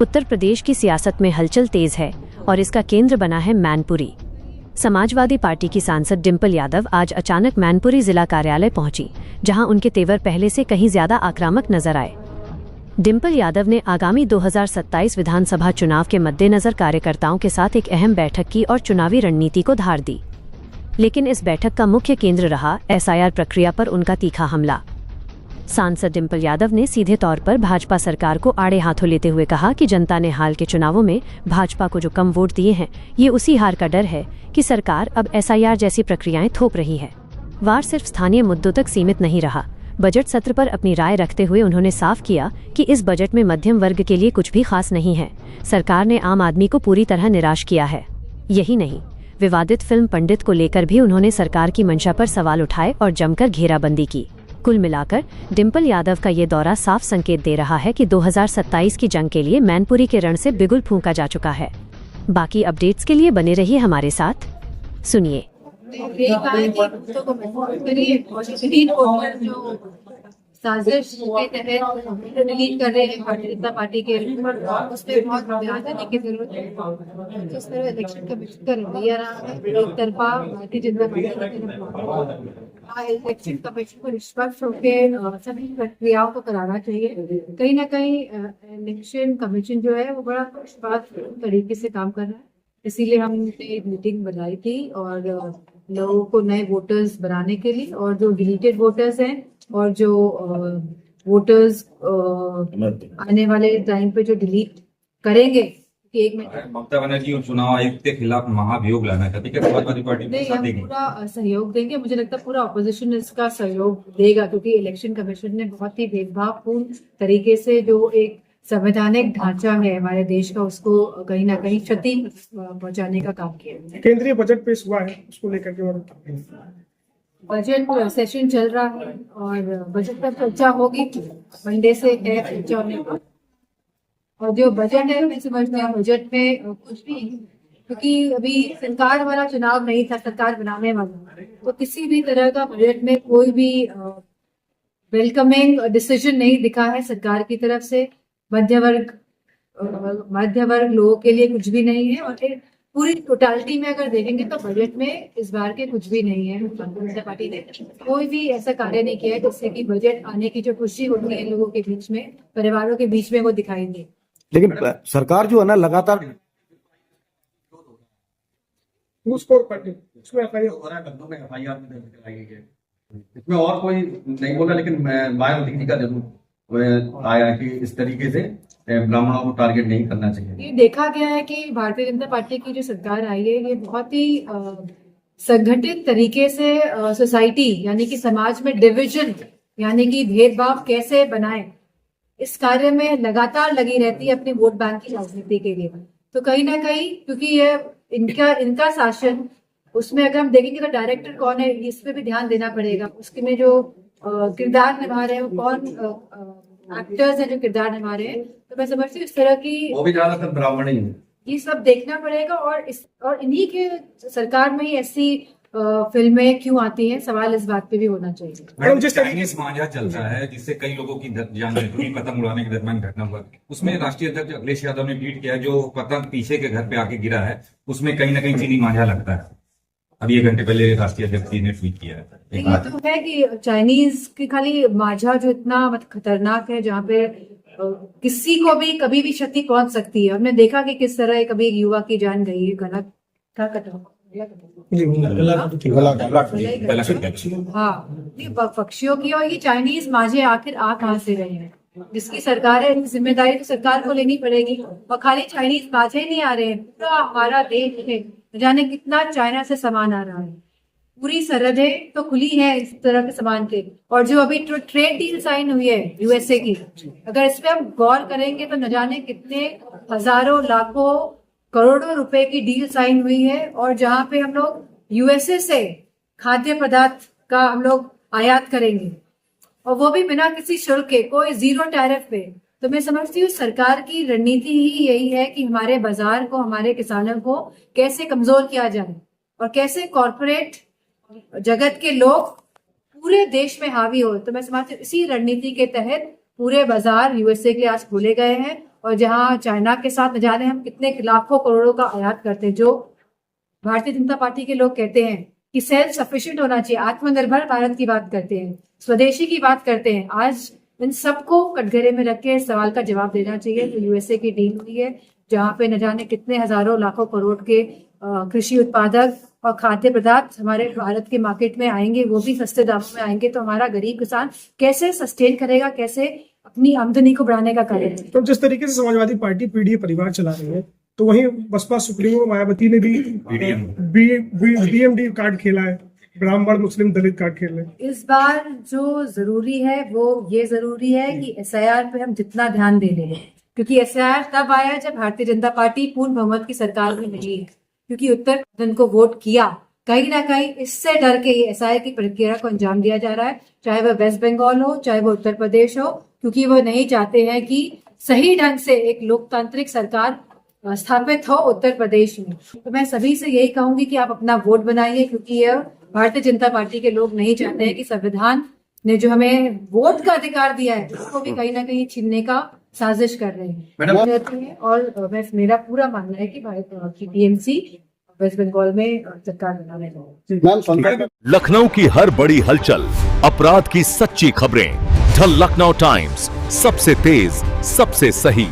उत्तर प्रदेश की सियासत में हलचल तेज है और इसका केंद्र बना है मैनपुरी। समाजवादी पार्टी की सांसद डिंपल यादव आज अचानक मैनपुरी जिला कार्यालय पहुंची, जहां उनके तेवर पहले से कहीं ज्यादा आक्रामक नजर आए। डिंपल यादव ने आगामी 2027 विधानसभा चुनाव के मद्देनजर कार्यकर्ताओं के साथ एक अहम बैठक की और चुनावी रणनीति को धार दी। लेकिन इस बैठक का मुख्य केंद्र रहा एसआईआर प्रक्रिया पर उनका तीखा हमला। सांसद डिंपल यादव ने सीधे तौर पर भाजपा सरकार को आड़े हाथों लेते हुए कहा कि जनता ने हाल के चुनावों में भाजपा को जो कम वोट दिए हैं, ये उसी हार का डर है कि सरकार अब एसआईआर जैसी प्रक्रियाएं थोप रही है। वार सिर्फ स्थानीय मुद्दों तक सीमित नहीं रहा। बजट सत्र पर अपनी राय रखते हुए उन्होंने साफ किया कि इस बजट में मध्यम वर्ग के लिए कुछ भी खास नहीं है। सरकार ने आम आदमी को पूरी तरह निराश किया है। यही नहीं, विवादित फिल्म पंडित को लेकर भी उन्होंने सरकार की मंशा पर सवाल उठाए और जमकर घेराबंदी की। कुल मिलाकर डिंपल यादव का ये दौरा साफ संकेत दे रहा है कि 2027 की जंग के लिए मैनपुरी के रण से बिगुल फूंका जा चुका है। बाकी अपडेट्स के लिए बने रहिए हमारे साथ। सुनिए। साजिश के तहत डिलीट कर रहे हैं भारतीय जनता पार्टी के, उस पर बहुत ध्यान देने की जरूरत है। जिस तरह इलेक्शन कमीशन का रवैया रहा है, एक तरफा Bharatiya Janata party election commission को निष्पक्ष होकर सभी प्रक्रियाओं को कराना चाहिए। कहीं ना कहीं इलेक्शन कमीशन जो है वो बड़ा पक्षपात तरीके से काम कर रहा है। इसीलिए हमने एक मीटिंग बनाई थी और लोगों को नए वोटर्स बनाने के लिए, और जो डिलीटेड वोटर्स हैं और जो वोटर्स आने वाले टाइम पे जो डिलीट करेंगे कि एक मिनट ममता बनर्जी और चुनाव आयोग के खिलाफ महाभियोग लाना चाहती है। समाजवादी पार्टी पूरा सहयोग देंगे। मुझे लगता है पूरा ऑपोजिशन इसका सहयोग देगा, क्योंकि इलेक्शन कमीशन ने बहुत ही भेदभावपूर्ण तरीके से जो एक संवैधानिक ढांचा है हमारे देश का, उसको कहीं ना कहीं क्षति पहुंचाने का काम किया। केंद्रीय बजट पेश हुआ है, उसको लेकर के बजट सेशन चल रहा है और बजट पर चर्चा होगी। मंडे से है चर्चा होने का। और जो बजट है, मैं समझती हूँ बजट में कुछ भी, क्योंकि अभी सरकार वाला चुनाव नहीं था, सरकार बनाने वाला, तो किसी भी तरह का बजट में कोई भी वेलकमिंग डिसीजन नहीं दिखा है सरकार की तरफ से। मध्य वर्ग लोगों के लिए कुछ भी नहीं है, और पूरी टोटालिटी में अगर देखेंगे तो बजट में इस बार के कुछ भी नहीं है। भारतीय जनता पार्टी ने कोई भी ऐसा कार्य नहीं किया है जिससे कि बजट आने की जो खुशी होती है लोगों के बीच में, परिवारों के बीच में, वो दिखाई दे। लेकिन सरकार जो है ना लगातार इसमें और कोई नहीं बोला, लेकिन बायो डिग्री का जरूर आया कि इस तरीके से ब्राह्मणों को टारगेट नहीं करना चाहिए। ये देखा गया है कि भारतीय जनता पार्टी की जो सरकार आई है, ये बहुत ही संगठित तरीके से सोसाइटी यानी कि समाज में डिवीजन यानी कि भेदभाव कैसे बनाए, इस कार्य में लगातार लगी रहती है अपनी वोट बैंक की राजनीति के लिए। तो कहीं ना कहीं क्योंकि ये इनका शासन, उसमें अगर हम देखेंगे तो डायरेक्टर कौन है, इस पे भी ध्यान देना पड़ेगा। उसके में जो किरदार निभा रहे हैं वो कौन एक्टर्स हैं जो किरदार निभा रहे हैं। तो मैं समझती हूँ इस तरह की वो भी ज्यादातर ब्राह्मण ही है, ये सब देखना पड़ेगा। और इन्हीं के सरकार में ही ऐसी फिल्में क्यों आती हैं, सवाल इस बात पे भी होना चाहिए। मैडम, जिस चाइनीज मांझा चलता है जिससे कई लोगों की जान की पतंग उड़ाने के दरमियान घटना हुआ, उसमें राष्ट्रीय अध्यक्ष अखिलेश यादव ने ट्वीट किया, जो पतंग पीछे के घर पे आके गिरा है उसमें कहीं ना कहीं चीनी मांझा लगता है। अभी 1 घंटे पहले राष्ट्रीय अध्यक्ष ने ट्वीट किया है। ये तो है कि चाइनीज की खाली मांझा जो इतना खतरनाक है, जहाँ पे किसी को भी कभी भी क्षति पहुंच सकती है। हमने देखा कि किस तरह कभी एक युवा की जान गई है, गला था कटा। हाँ, पक्षियों की। और ये चाइनीज मांझे आखिर आ कहाँ से रहे हैं? जिसकी सरकार है, जिम्मेदारी तो सरकार को लेनी पड़ेगी। और खाली चाइनीज मांझे ही नहीं आ रहे हैं, पूरा हमारा देश है, जाने कितना चाइना से सामान आ रहा है। पूरी सरहदें तो खुली है इस तरह के सामान के। और जो अभी ट्रेड डील साइन हुई है यूएसए की, अगर इस पे हम गौर करेंगे तो न जाने कितने हजारों लाखों करोड़ों रुपए की डील साइन हुई है। और जहां पे हम लोग यूएसए से खाद्य पदार्थ का हम लोग आयात करेंगे, और वो भी बिना किसी शुल्क के, कोई जीरो टैरिफ पे। तो मैं समझती हूँ सरकार की रणनीति ही यही है कि हमारे बाजार को, हमारे किसानों को कैसे कमजोर किया जाए और कैसे कॉरपोरेट जगत के लोग पूरे देश में हावी हो। तो मैं समझती हूँ इसी रणनीति के तहत पूरे बाजार यूएसए के लिए आज खोले गए हैं। और जहाँ चाइना के साथ न जाने हम कितने लाखों करोड़ों का आयात करते हैं। जो भारतीय जनता पार्टी के लोग कहते हैं कि सेल्फ सफिशिएंट होना चाहिए, आत्मनिर्भर भारत की बात करते हैं, स्वदेशी की बात करते हैं, आज इन सबको कटघरे में रख के सवाल का जवाब देना चाहिए। तो यूएसए की डील हुई है जहाँ पे न जाने कितने हजारों लाखों करोड़ के कृषि उत्पादक और खाद्य पदार्थ हमारे भारत के मार्केट में आएंगे, वो भी सस्ते दामों में आएंगे। तो हमारा गरीब किसान कैसे सस्टेन करेगा, कैसे अपनी आमदनी को बढ़ाने का कार्य करेगा। तो जिस तरीके से समाजवादी पार्टी पीडीए परिवार चला रही है, तो वहीं बसपा सुप्रीमो मायावती ने भी बीएमडी कार्ड खेला है, ब्राह्मण मुस्लिम दलित कार्ड खेल रहे हैं। इस बार जो जरूरी है वो ये जरूरी है कि एसआईआर पे हम जितना ध्यान दे रहे हैं, क्योंकि एसआईआर तब आया जब भारतीय जनता पार्टी पूर्ण बहुमत की सरकार में नहीं है, क्योंकि उत्तराखंड को वोट किया। कहीं ना कहीं इससे डर के एसआईआर की प्रक्रिया को अंजाम दिया जा रहा है, चाहे वह वेस्ट बंगाल हो, चाहे वह उत्तर प्रदेश हो, क्योंकि वो नहीं चाहते हैं कि सही ढंग से एक लोकतांत्रिक सरकार स्थापित हो उत्तर प्रदेश में। तो मैं सभी से यही कहूंगी कि आप अपना वोट बनाइए, क्योंकि यह भारतीय जनता पार्टी के लोग नहीं चाहते हैं कि संविधान ने जो हमें वोट का अधिकार दिया है उसको भी कहीं ना कहीं छीनने का साजिश कर रहे हैं। और मेरा पूरा मानना है कि टीएमसी वेस्ट बंगाल में सरकार बनाने जाए। लखनऊ की हर बड़ी हलचल, अपराध की सच्ची खबरें, द लखनऊ टाइम्स, सबसे तेज, सबसे सही।